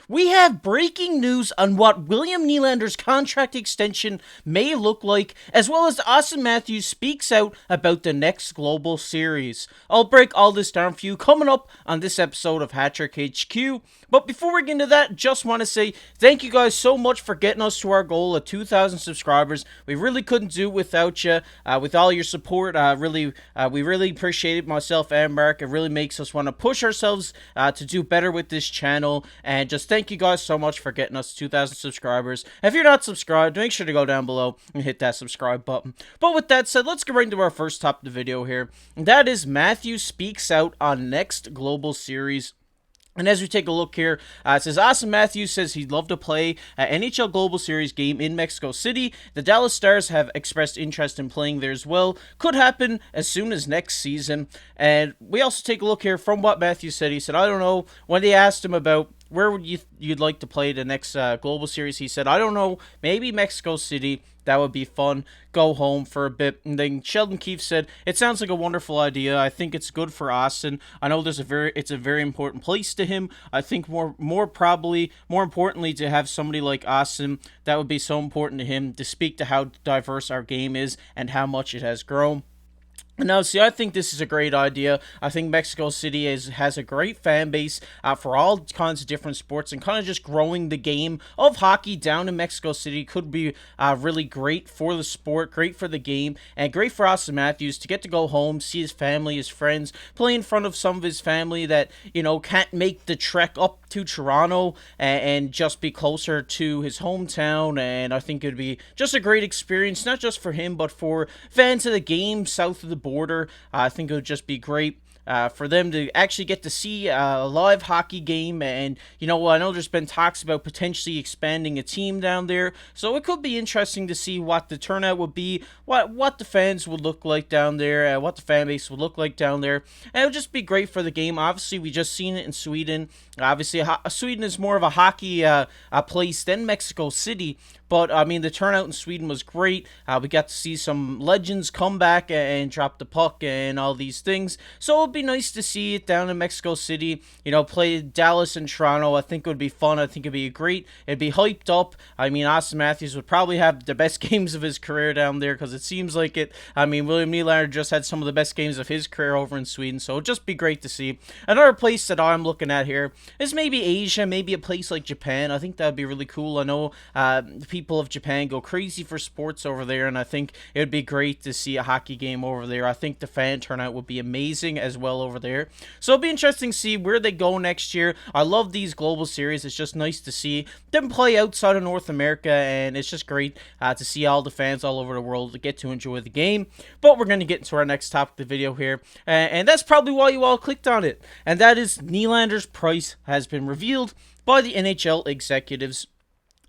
We have breaking news on what William Nylander's contract extension may look like, as well as Auston Matthews speaks out about the next Global Series. I'll break all this down for you coming up on this episode of Hattrick HQ. But before we get into that, just want to say thank you guys so much for getting us to our goal of 2,000 subscribers. We really couldn't do it without you. With all your support, we really appreciate it, myself and Mark. It really makes us want to push ourselves to do better with this channel. And just thank you guys so much for getting us 2,000 subscribers. If you're not subscribed, make sure to go down below and hit that subscribe button. But with that said, let's get right into our first topic of the video here. And that is Matthews speaks out on next Global Series. And as we take a look here, it says Auston Matthews says he'd love to play an NHL Global Series game in Mexico City. The Dallas Stars have expressed interest in playing there as well. Could happen as soon as next season. And we also take a look here from what Matthews said. He said, I don't know. When they asked him about where would you'd like to play the next Global Series, he said, I don't know, maybe Mexico City. That would be fun. Go home for a bit. And then Sheldon Keefe said, it sounds like a wonderful idea. I think it's good for Auston. I know it's a very important place to him. I think more importantly, to have somebody like Auston, that would be so important to him, to speak to how diverse our game is and how much it has grown. Now, see, I think this is a great idea. I think Mexico City has a great fan base for all kinds of different sports, and kind of just growing the game of hockey down in Mexico City could be really great for the sport, great for the game, and great for Auston Matthews to get to go home, see his family, his friends, play in front of some of his family that, can't make the trek up to Toronto and just be closer to his hometown. And I think it would be just a great experience, not just for him, but for fans of the game south of the border. I think it would just be great for them to actually get to see a live hockey game. And, I know there's been talks about potentially expanding a team down there, so it could be interesting to see what the turnout would be, what the fans would look like down there, what the fan base would look like down there. And it would just be great for the game. Obviously, we just seen it in Sweden. Obviously, Sweden is more of a hockey place than Mexico City, but, the turnout in Sweden was great. We got to see some legends come back and drop the puck and all these things. So it would be nice to see it down in Mexico City, play Dallas and Toronto. I think it would be fun. I think it'd be great. It'd be hyped up. Auston Matthews would probably have the best games of his career down there, because it seems like it. William Nylander just had some of the best games of his career over in Sweden, so it'd just be great to see. Another place that I'm looking at here is maybe Asia, maybe a place like Japan. I think that'd be really cool. I know people of Japan go crazy for sports over there, and I think it would be great to see a hockey game over there. I think the fan turnout would be amazing as well over there. So it'll be interesting to see where they go next year. I love these global series. It's just nice to see them play outside of North America, and it's just great to see all the fans all over the world to get to enjoy the game. But we're going to get into our next topic of the video here, and that's probably why you all clicked on it, and that is Nylander's price has been revealed by the NHL Executives.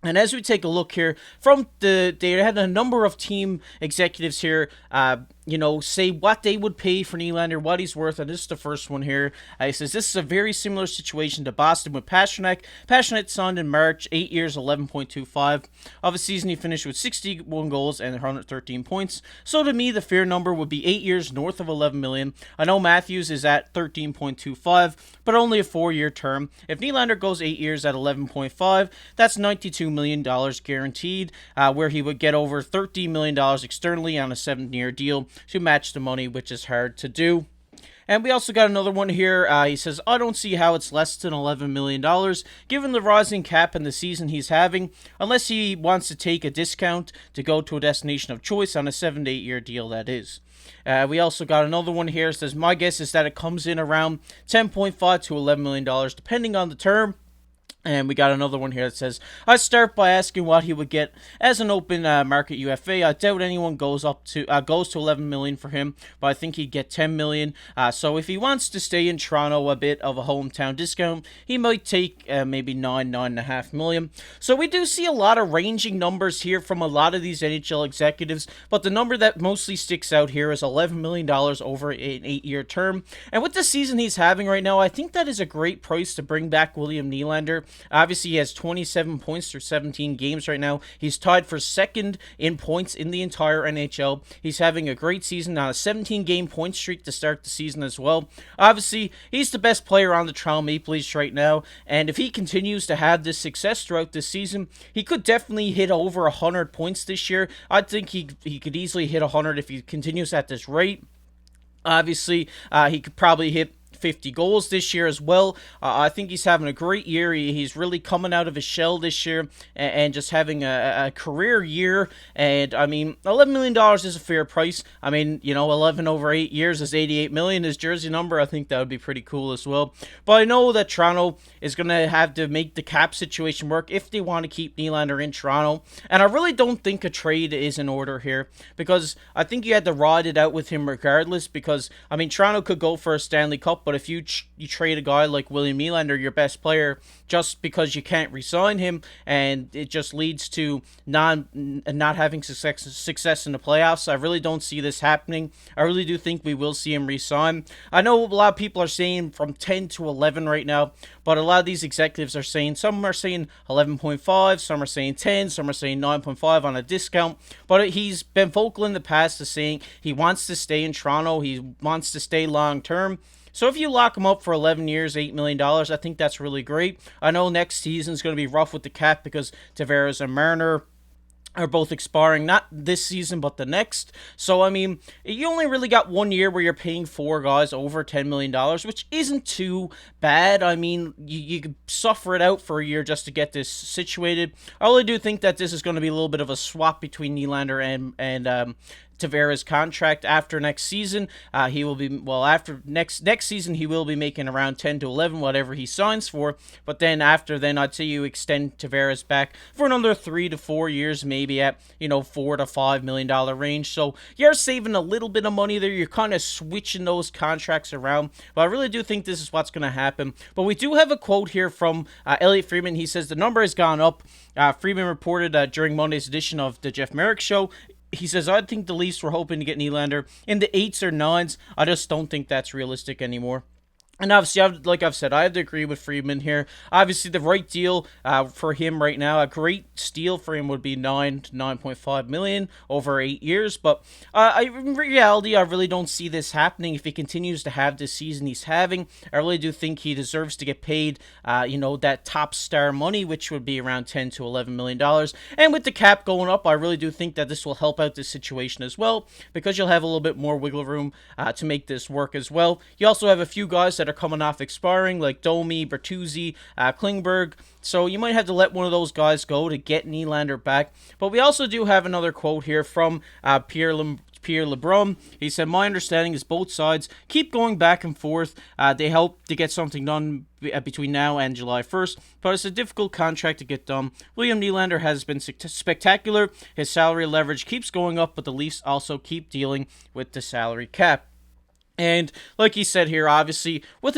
And as we take a look here, they had a number of team executives here, say what they would pay for Nylander, what he's worth. And this is the first one here. He says, this is a very similar situation to Boston with Pastrnak. Pastrnak signed in March, 8 years, 11.25. Of a season, he finished with 61 goals and 113 points. So to me, the fair number would be 8 years north of 11 million. I know Matthews is at 13.25, but only a 4-year term. If Nylander goes 8 years at 11.5, that's $92 million guaranteed, where he would get over $13 million externally on a 7-year deal to match the money, which is hard to do. And we also got another one here. He says, I don't see how it's less than $11 million, given the rising cap and the season he's having, unless he wants to take a discount to go to a destination of choice on a 7 to 8 year deal, that is. We also got another one here. It says, my guess is that it comes in around $10.5 to $11 million, depending on the term. And we got another one here that says, I start by asking what he would get as an open market UFA. I doubt anyone goes to 11 million for him, but I think he'd get 10 million. So if he wants to stay in Toronto, a bit of a hometown discount, he might take maybe 9.5 million. So we do see a lot of ranging numbers here from a lot of these NHL executives, but the number that mostly sticks out here is $11 million over an 8-year term. And with the season he's having right now, I think that is a great price to bring back William Nylander. Obviously, he has 27 points through 17 games right now. He's tied for second in points in the entire NHL. He's having a great season on a 17-game point streak to start the season as well. Obviously, he's the best player on the Toronto Maple Leafs right now, and if he continues to have this success throughout this season, he could definitely hit over 100 points this year. I think he could easily hit 100 if he continues at this rate. Obviously, he could probably hit 50 goals this year as well. I think he's having a great year. He's really coming out of his shell this year and just having a career year. And I mean, $11 million is a fair price. I mean, 11 over 8 years is $88 million. His jersey number, I think that would be pretty cool as well. But I know that Toronto is going to have to make the cap situation work if they want to keep Nylander in Toronto. And I really don't think a trade is in order here, because I think you had to ride it out with him regardless, because, I mean, Toronto could go for a Stanley Cup, but if you trade a guy like William Nylander, your best player, just because you can't re-sign him, and it just leads to not having success in the playoffs, I really don't see this happening. I really do think we will see him re-sign. I know a lot of people are saying from 10 to 11 right now, but a lot of these executives are saying, some are saying 11.5, some are saying 10, some are saying 9.5 on a discount, but he's been vocal in the past to saying he wants to stay in Toronto, he wants to stay long term. So if you lock him up for 11 years, $8 million, I think that's really great. I know next season is going to be rough with the cap because Tavares and Marner are both expiring, not this season, but the next. So, I mean, you only really got 1 year where you're paying 4 guys over $10 million, which isn't too bad. I mean, you could suffer it out for a year just to get this situated. I really do think that this is going to be a little bit of a swap between Nylander and Tavares' contract after next season. He will be, after next season, he will be making around 10 to 11, whatever he signs for. But then after then, I'd say you extend Tavares back for another 3 to 4 years, maybe at, $4 to $5 million range. So you're saving a little bit of money there. You're kind of switching those contracts around. But I really do think this is what's going to happen. But we do have a quote here from Elliot Friedman. He says the number has gone up. Friedman reported during Monday's edition of the Jeff Merrick Show. He says, I think the Leafs were hoping to get Nylander in the 8s or 9s. I just don't think that's realistic anymore. And obviously, like I've said, I have to agree with Friedman here. Obviously, the right deal for him right now, a great steal for him would be $9 to $9.5 million over 8 years. But in reality, I really don't see this happening if he continues to have this season he's having. I really do think he deserves to get paid, that top star money, which would be around $10 to $11 million. And with the cap going up, I really do think that this will help out this situation as well, because you'll have a little bit more wiggle room to make this work as well. You also have a few guys that are coming off expiring, like Domi, Bertuzzi, Klingberg. So you might have to let one of those guys go to get Nylander back. But we also do have another quote here from Pierre LeBrun. He said, my understanding is both sides keep going back and forth. They hope to get something done between now and July 1st, but it's a difficult contract to get done. William Nylander has been spectacular. His salary leverage keeps going up, but the Leafs also keep dealing with the salary cap. And like he said here, obviously, with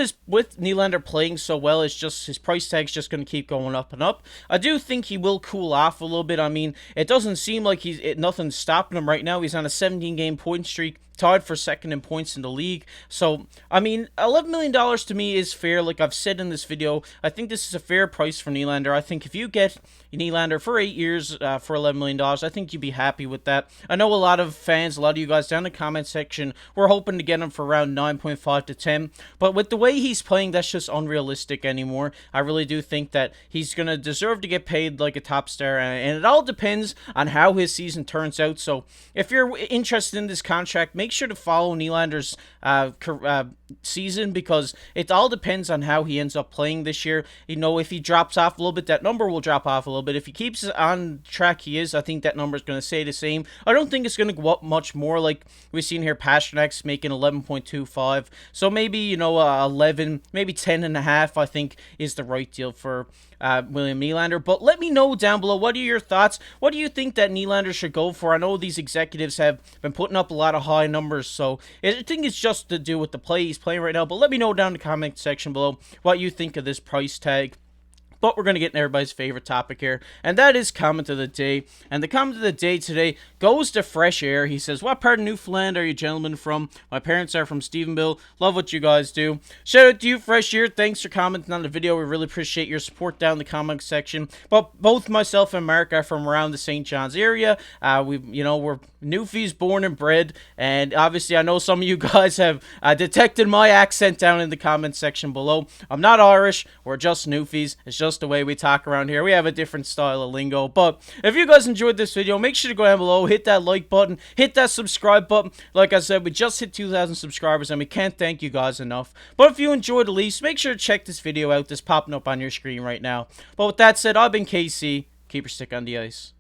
Nylander playing so well, it's just his price tag's just going to keep going up and up. I do think he will cool off a little bit. I mean, it doesn't seem like nothing's stopping him right now. He's on a 17-game point streak, tied for second in points in the league. So, I mean, $11 million to me is fair. Like I've said in this video, I think this is a fair price for Nylander. I think if you get Nylander for 8 years for $11 million, I think you'd be happy with that. I know a lot of fans, a lot of you guys down in the comment section, were hoping to get him for around 9.5 to 10. But with the way he's playing, that's just unrealistic anymore. I really do think that he's going to deserve to get paid like a top star. And it all depends on how his season turns out. So if you're interested in this contract, make sure to follow Nylander's season, because it all depends on how he ends up playing this year. If he drops off a little bit, that number will drop off a little bit. If he keeps on track he is, I think that number is going to stay the same. I don't think it's going to go up much more. Like we've seen here, Pasternak's making 11.25, so maybe 11, maybe 10.5, I think is the right deal for William Nylander. But let me know down below, what are your thoughts? What do you think that Nylander should go for? I know these executives have been putting up a lot of high numbers, so I think it's just to do with the play he's playing right now. But let me know down in the comment section below what you think of this price tag. But we're going to get in everybody's favorite topic here, and that is comment of the day. And the comment of the day today goes to Fresh Air. He says, "What part of Newfoundland are you gentlemen from? My parents are from Stephenville. Love what you guys do." Shout out to you, Fresh Air. Thanks for commenting on the video. We really appreciate your support down in the comment section. But both myself and Mark are from around the St. John's area. We're Newfies born and bred, and obviously I know some of you guys have detected my accent down in the comment section below. I'm not Irish. We're just Newfies. It's just the way we talk around here. We have a different style of lingo. But if you guys enjoyed this video, make sure to go down below, hit that like button, hit that subscribe button. Like I said, we just hit 2,000 subscribers, and we can't thank you guys enough. But if you enjoyed at least, make sure to check this video out that's popping up on your screen right now. But with that said, I've been KC. Keep your stick on the ice.